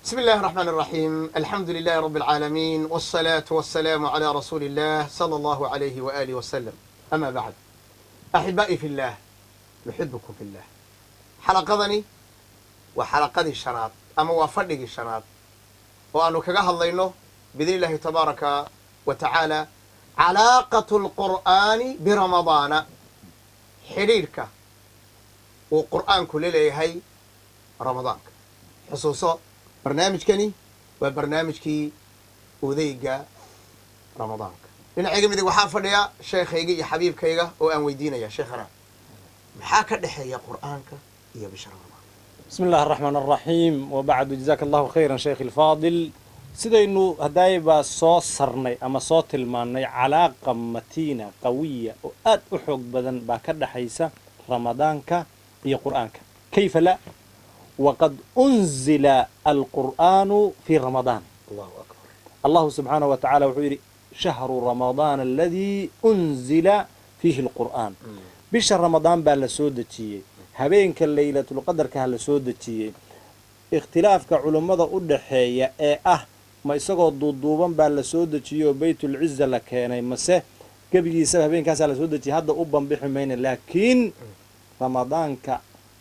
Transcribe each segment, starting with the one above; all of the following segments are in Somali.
بسم الله الرحمن الرحيم. الحمد لله رب العالمين، والصلاة والسلام على رسول الله صلى الله عليه وآله وسلم. أما بعد، أحبائي في الله، نحبكم في الله. حلقتني وحلقة الشناط أما وفرق الشناط، وأنه كجاه الله إنه بإذن الله تبارك وتعالى علاقة القرآن برمضان حريرك وقرآن كل هي رمضانك خصوصا برنامجكني وبرنامجكي وديقة رمضانك. dhinaciga midig waxaa fadhiya sheekhayga iyo xabiibkayga oo aan weydiinaya sheekhana maxaa ka dhaxeeya quraanka iyo bisha ramadaan. بسم الله الرحمن الرحيم وبعد جزاك الله خيرا شيخ الفاضل. سيدينو هدايبا سو سرني اما سو تلماني علاقة متينة قوية وآد أحوق بدن با كدحيسا رمضانك iyo قرآنك. كيف لا؟ وقد أنزل القرآن في رمضان. الله أكبر. الله سبحانه وتعالى وحيري شهر رمضان الذي أنزل فيه القرآن. بشهر رمضان بالسودتي هبينك الليلة القدر كهالسودتي اختلاف كعلماء أدحية ما يسقط ضدوبا بالسودتي وبيت العزة لكان مسه قبل يسبب هبين كهالسودتي هذا أبا بحمين، لكن رمضان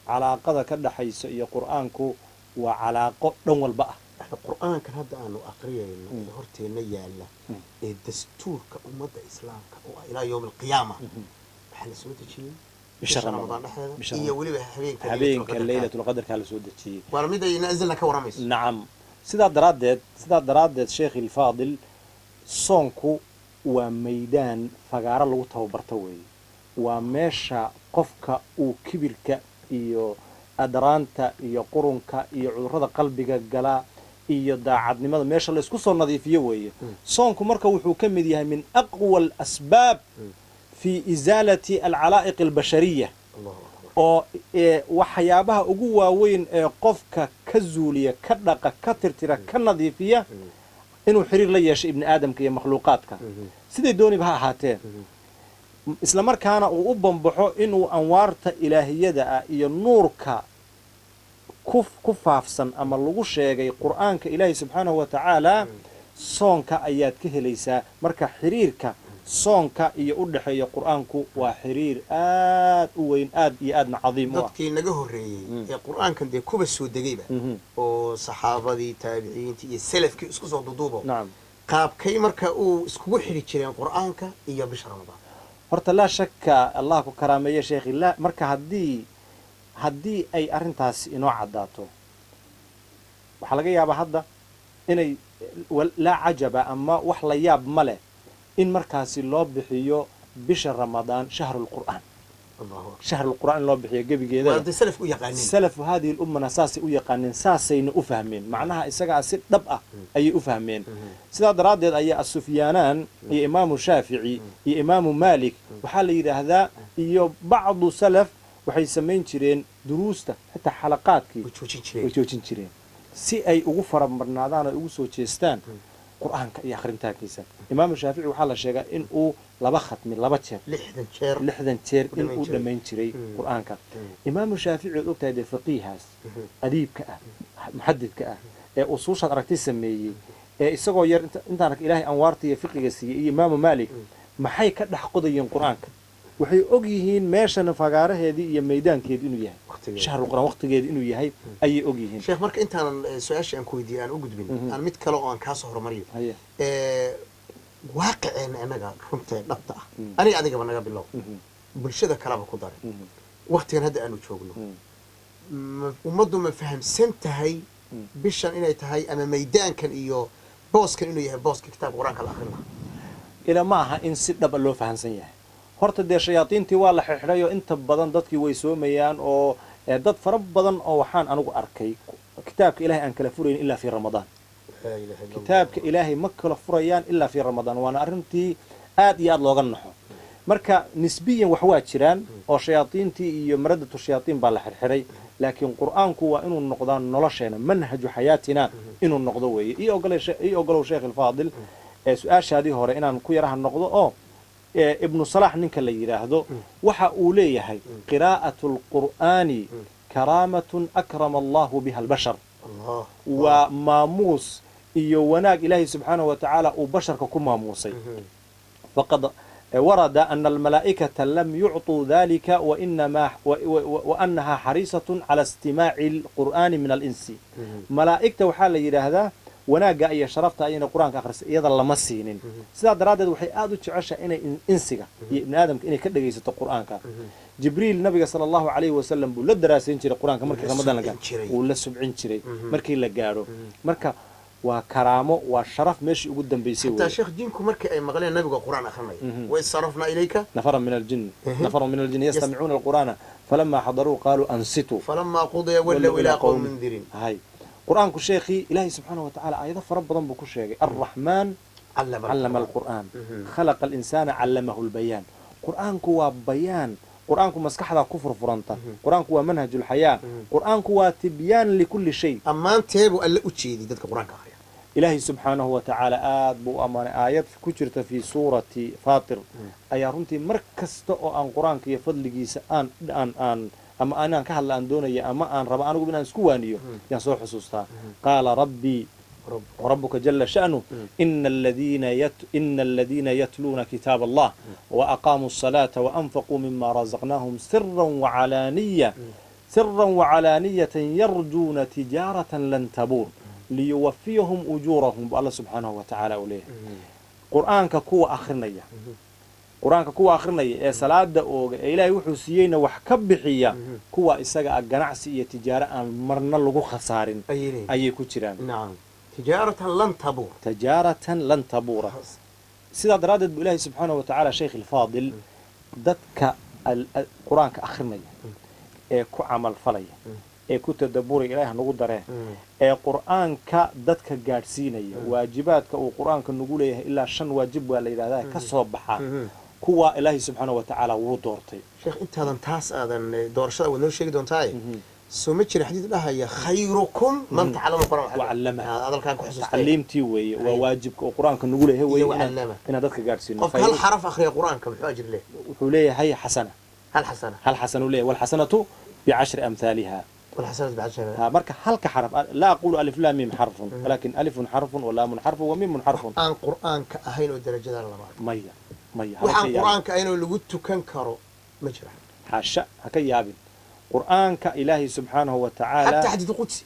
علاقة كده حيث قرآنك وعلاقة دون البقى. القرآن كان هذا أنه أقريه إنه هرتي نيالا الدستور كأمة الإسلام إلى يوم القيامة. إحنا سودة شيء بشهر رمضان. هي ولي هبين كليلة القدر كهالسودة شيء. ورميدا ينزلنا كورميس. نعم. سيدا درادت شيخ الفاضل صونكو وميدان فقارة لو توبرتوي وماشا قفك وكبرك iyo adraanta iyo qurunka iyo cudurrada qalbiga gala iyo daacadnimada meesha la isku soo nadiifiyo weeye. soonku marka wuxuu ka mid yahay min aqwa al-asbab fi izalati al-alaa'iq al-bashariyah oo waxyaabaha ugu waaweyn ee qofka ka zuuliya ka dhaqa ka tirtira ka nadiifiya inuu xiriir la yeesho ibn aadamka iyo makhluuqaadka sidii dooniba ha ahaatee isla markaana uu u bambaxo inuu anwaarta ilaahiyada ah iyo nuurka ku faafsan ama lagu sheegay qur'aanka ilaahay subxaanahu wa tacaala soonka ayaad ka helaysaa. marka xiriirka soonka iyo u dhaxeeya qur'aanku waa xiriir aad u weyn aad iyo aadna cadiim u ah. dadkii naga horreeyey ee qur'aankan dee kuba soo degayba oo saxaabadii taabiciintii iyo salafkii isku soo duduubo qaabkay marka uu iskugu xiri jireen qur'aanka iyo bisha ramadaan. horta laa shaka allah ku karaameeyo sheekhi la marka haddii ay arrintaas inoo caddaato waxaa laga yaabaa hadda inay laa cajaba ama wax la yaab ma leh in markaasi loo bixiyo bisha ramadaan shahrulqur'aan. shahrulqur'aan loo bixiyo gebigeeda salafu haadihi lummana saasay u yaqaaneen saasayna u fahmeen macnaha isagaa si dhab ah ayay u fahmeen. sidaa daraaddeed ayaa asufyaanaan iyo imaamu shaafici iyo imaamu maalik waxaa la yidhaahdaa iyo bacdu salaf waxay samayn jireen duruusta xitaa xalaqaadkii way joojin jireen si ay ugu faramarnaadaan oo ugu soo jeestaan qur'aanka iyo akhrintaankiisa. imaamu shaafici waxaa la sheegaa in uu laba khatmi laba jeer 60 jeer in uu dhammayn jiray qur'aanka. imaamu shaafici oo ogtahay dee faqiihaas adiibka ah muxadidka ah ee usuushaad aragtay sameeyey ee isagoo yar intaan ilaahay anwaarta iyo fiqiga siiyey iyo imaamu maalik maxay ka dhex qodayeen qur'aanka waxay og yihiin meeshana fagaaraheedii iyo maydaankeedii inuu yahay shahrul qur'aan waqtigeedii inuu yahay ayay og yihiin. sheekh marka intaan su'aasha aan ku weydiiyay aan u gudbin aan mid kale oo aan ka soo hormariyo waaqiceen anaga runtii dhabta ah aniga adigaba naga bilow bulshada kalaba ku daray waqtigan hadda aanu joogno ummaddu ma fahamsan tahay bishan inay tahay ama maydaankan iyo booskan inuu yahay booska kitaabka quraanka la akhrin lahaa ila ma aha in si dhab loo fahansan yahay. horta dee shayaadiintii waa la xirxirayo inta badan dadkii way soomayaan oo dad fara badan oo waxaan anigu arkay kitaabka ilaahay aan kala furayn ilaa fi ramadaan. kitaabka ilaahay ma kala furayaan ilaa fi ramadaan waana arrintii aad iyo aad looga naxo. marka nisbiyan wax waa jiraan oo shayaadiintii iyo maradatu shayaadiin baa la xirxiray laakiin qur'aanku waa inuu noqdaa nolosheena manhaju xayaatina inuu noqdo weeye. iyo ogolow sheekh alfaadil su-aashaadii hore inaan ku yaraha noqdo oo ابن صلاح نك اللي يراهدو وحا أوليه قراءة القرآن كرامة أكرم الله بها البشر الله وماموس iyo wanaag ilaahay subxaanahu wa tacaala uu basharka ku maamuusay faqad warada ana almalaa'ikata lam yucطuu dalika waanahaa xariisatun cala istimaaci alqur'aani min alinsi malaa'igta waxaa la yidhaahdaa wanaagga iyo sharafta ayayna qur-aanka akhrisa iyada lama siinin sidaa daraaddeed waxay aada u jeceshahay inay insiga iyo ibni aadamka inay ka dhegaysato qur-aanka jibriil nabiga sala allahu calayhi wasalam buu la daraasayn jiray qur-aanka markii ramadaan la gaaro wuu la subcin jiray markii la gaadho marka waa karaamo waa sharaf meeshii ugu dambaysay حتى شيخ جينكم مركي أي مغلين نبي القرآن أخرنا وإذ صرفنا إليك نفر من الجن يستمعون القرآن فلما حضروا قالوا أنصتوا فلما قضي ولوا إلى قوم منذرين هاي قرآن كشيخي إلهي سبحانه وتعالى أيضا فرب ضم بكشيخي الرحمن علم القرآن خلق الإنسان علمه البيان قرآن كوا بيان قرآن كوا مسكحة كفر فرنطة قرآن كوا منهج الحياة قرآن كوا تبيان لكل شيء أما أنت يبو ألا أتشيدي ذاتك قرآن كاخريا إلهي سبحانه وتعالى آد بو أمان آيات كجرت في سورة فاطر أيا رنتي مركز تأو أن قرآن كي يفضل جيس أن أما أنا كهلا أن دوني أما أن رب أنا قبنا نسكوانيو ينصو حسوستا قال ربي وربك جل شأنه إن الذين يتلون كتاب الله وأقاموا الصلاة وأنفقوا مما رزقناهم سرا وعلانية يرجون تجارة لن تبور ليوفيهم أجورهم بالله سبحانه وتعالى أوليه قرآنك كوا آخرنية صلاة إلهي وحسيين وحكبحية كوا إساقا أقنعسي تجارة مرنا لغو خسار أي كتيران نعم تجارة لن تبور سيدا درادت بإلهي سبحانه وتعالى شيخ الفاضل دتك القرآن كأخرنية كو عمل فلية ku tadabburi ilaahay nagu dareen quraanka dadka gaarsiinaya waajibaadka uu quraanka nagu leeyahay ilaa 5 waajib waa la yiraahdaa ka soo baxa kuwa ilaahay subhanahu wa ta'ala wuu doortay sheekh intaadan taas aadan doorashada wadno sheegi doontaay soo ma jira xadiid dhahaya khayrukum man ta'allama quraan wa 'allama hadalkan ku xasuustay ta'liimtii weeye waa waajibka uu quraanka nagu leeyahay weeye in dadka gaarsiino qof hal xaraf akhriya quraanka muxuu ajir leeyahay wuxuu leeyahay xasana hal xasana leeyahay wal hasanatu bi'10 amthaliha والحسنات بعد شيء مركه حلقة حرف لا أقول ألف لام ميم حرف ولكن ألف حرف ولام حرف وميم حرف قرآن كأهين ودرجة الله مية وحن قرآن كأهين ولقيت كنكرو مجرح حاشا هكي يابن قرآن كإلهي سبحانه وتعالى حتى حديث القدس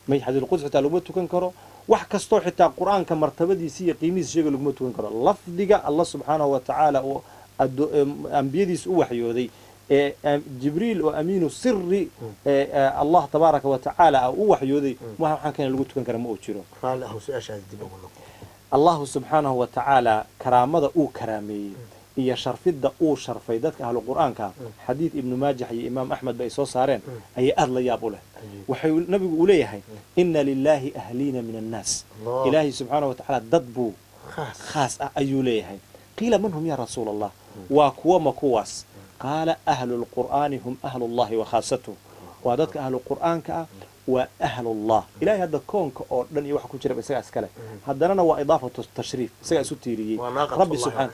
مي حديث القدس حتى لقيت كنكرو وحكستو حتى قرآن كمرتبة دي سي قيميس شيء لقيت كنكرو لفظك الله سبحانه وتعالى أنبيديس وحيودي جبريل وأمين السر الله تبارك وتعالى أو وحيودي ما كان لقول كان كرم أوتشرو قال له سأشهد الله سبحانه وتعالى كرامة أو كرامي هي شرفيد أو شرفيدك أهل القرآن كان حديث ابن ماجه يا إمام أحمد بأيسو صارين أي أهل يابوله وحي النبي أوليه إن لله أهلين من الناس إلهي سبحانه وتعالى ضدبو خاص أيوليه قيل منهم يا رسول الله وكوا مكواس قال أهل القرآن هم أهل الله وخاصته وهذا أهل القرآن وأهل الله إلهي هذا كون كأردن يوحكو جرب إساء أسكاله هذا أنا وإضافة التشريف إساء سوتيري ربي سبحانه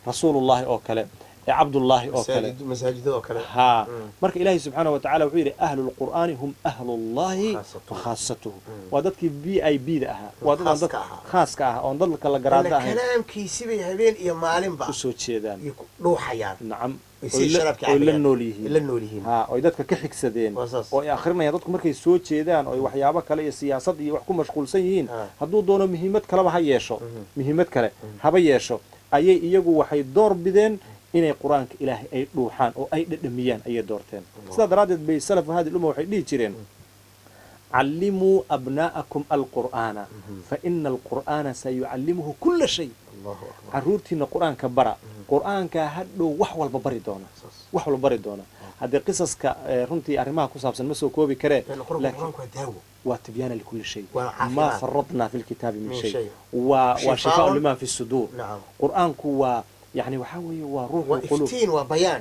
رسول الله أوكله عبد الله أوكله مساجد أوكله مرك إلهي سبحانه وتعالى وحيري أهل القرآن هم أهل الله وخاصته وهذا بي أي بي ذاها وهذا خاص كأها وانضل كلا جراد الكلام كيسبي هبين يا معلم بقى وسوت شيئا روح حياة نعم إلا النوليه ويدك كحك سدين وآخرنا يدك مركي سوت شيئا وحيابك كلا السياسة وحكم مشغول سيين هذو دون مهمة كلا بحيشوا مهمة كلا هبيشوا أي يجوا وحي دور بدين إن القرآن إلهي أي روحان أو أي دميان أي دورتين سيد رادد بسلف هذه الأمة وحي ليه تيرين علموا أبناءكم القرآن فإن القرآن سيعلمه كل شيء عرورتنا القرآن كبرى قرآن كهدو وحول ببري دونا هذه قصص كرنتي أرماها كصابسن مسو كوبي كره لكن وتبيان لكل شيء ما فرطنا في الكتاب من شيء وشفاء لما في الصدور قرآن كوا يعني وحوي وروح القلوب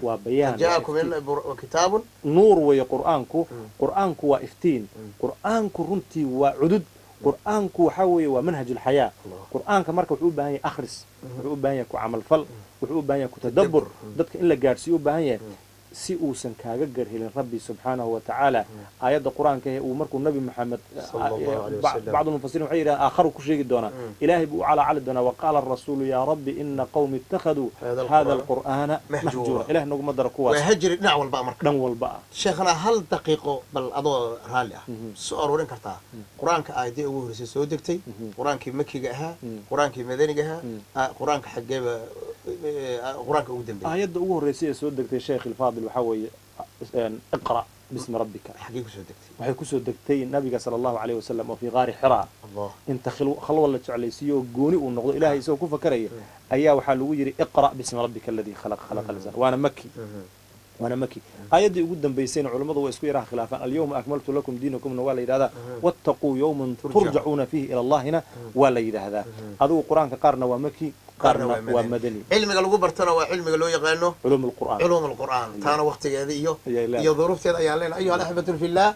وبيان جاءكم وكتاب نور ويا قرآنكو وإفتين قرآنكو رنتي وعدد قرآنكو وحوي ومنهج الحياة قرآنك مركب وحوب بهاي أخرس وحوب بهاي كو عمل فل وحوب بهاي كو تدبر ضدك إلا جارسي وبهاي si uusan kaaga garhelin rabbi subxaanahu wa tacaala aayadda qur-aanka ee uu markuu nabi maxamed bacdu mufasiriin waxay yidhahan aakharu ku sheegi doonaa ilaahay buu u calaacali doonaa waqaala arasuulu yaa rabbi ina qawmi ittakhaduu hada alqur'aana mahjuura ilaah naguma daro kuwaas waa hajri dhinac walba marka dhan walba ah sheekhana hal daqiiqo bal adoo raalli ah soo aruurin kartaa qur-aanka aayadii ugu horreysay soo degtay qur-aankii makiga ahaa qur-aankii madaniga ahaa qur-aanka xaggeeba qur-aanka ugu dambeeyay aayadda ugu horreysay ee soo degtay sheekh ilfaadil waxaa weeye iqra bismi rabbika xaggee kusoo degtay waxay kusoo degtay nabiga sala allahu alayh wasalam oo fii qaari xiraa inta khalwa la jeclaysiiyo oo gooni uu noqdo ilaahay isagoo ku fakaraya ayaa waxaa lagu yidhi iqra' bismi rabbika aladii khalaqa linsaan waana maki aayaddii ugu dambaysayna culammadu way isku yaraha khilaafaan alyawma akmaltu lakum diinakumna waa la yidhahdaa wattaquu yawman turjacuuna fiihi ila allahina waa la yidhaahdaa adigu qur-aanka qaarna waa maki qaarna waa madani cilmiga lagu bartana waa cilmiga loo yaqaano culuum alqur'aan taana waqtigeeda iyo duruufteeda ayaan leenahay ayuha alaxibatu fillah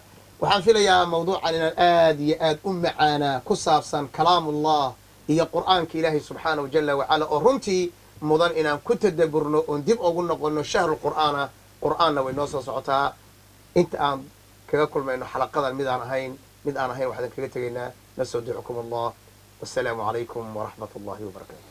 waxaan filayaa mawduucan inaan aad iyo aad u macaanaa ku saabsan kalaamullah iyo qur'aanka ilaahay subxaanahu jala wacala oo runtii mudan inaan ku tadaburno oon dib ugu noqono shahru qur'aana qur'aanna way noo soo socotaa inta aan kaga kulmayno xalaqadan mid aan ahayn waxaan kaga tegaynaa nasawdicukum allah wassalaamu calaykum waraxmat allahi wabarakatu